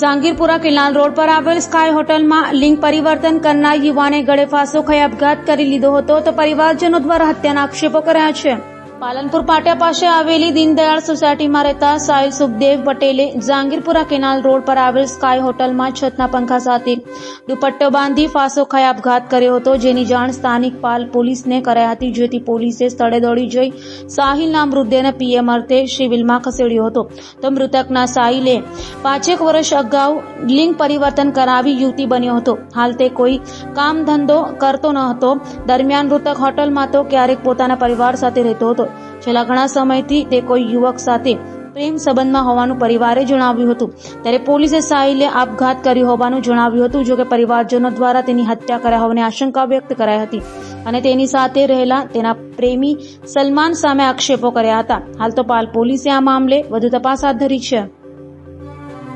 Jahangirpura કિલ્લાન road પર આવેલ sky હોટલમાં લિંગ પરિવર્તન કરનાર યુવાને ગળે ફાંસો ખાઈ આપઘાત કરી લીધો હતો તો પરિવારજનો દ્વારા હત્યાના આક્ષેપો કર્યા છે। પાલનપુર પાટિયા પાસે આવેલી દીનદયાળ સોસાયટીમાં રહેતા સાહિલ સુખદેવ પટેલે જાંગીરપુરા કેનાલ રોડ પર આવેલ સ્કાય હોટલમાં છતના પંખા સાથે દુપટ્ટો બાંધી ફાંસો ખાઈ આપઘાત કર્યો હતો, જેની જાણ સ્થાનિક પાલ પોલીસને કરાઈ હતી, જેથી પોલીસે સ્થળે દોડી જઈ સાહિલના મૃતદેહને પીએમ અર્થે સિવિલમાં ખસેડ્યો હતો। તો મૃતકના સાહિલે 5 વર્ષ અગાઉ લિંગ પરિવર્તન કરાવી યુવતી બન્યો હતો। હાલ તે કોઈ કામ ધંધો કરતો ન હતો। દરમિયાન મૃતક હોટલમાં તો ક્યારેક પોતાના પરિવાર સાથે રહેતો હતો। છેલ્લા ઘણા સમયથી તે કોઈ યુવક સાથે પ્રેમ સંબંધમાં હોવાનું પરિવારે જણાવ્યું હતું, ત્યારે પોલીસે સાહિલે આપઘાત કર્યો હોવાનું જણાવ્યું હતું। જોકે પરિવારજનો દ્વારા તેની હત્યા કર્યા હોવાની આશંકા વ્યક્ત કરાઈ હતી અને તેની સાથે રહેલા તેના પ્રેમી સલમાન સામે આક્ષેપો કર્યા હતા। હાલ તો પાલ પોલીસે આ મામલે વધુ તપાસ હાથ ધરી છે।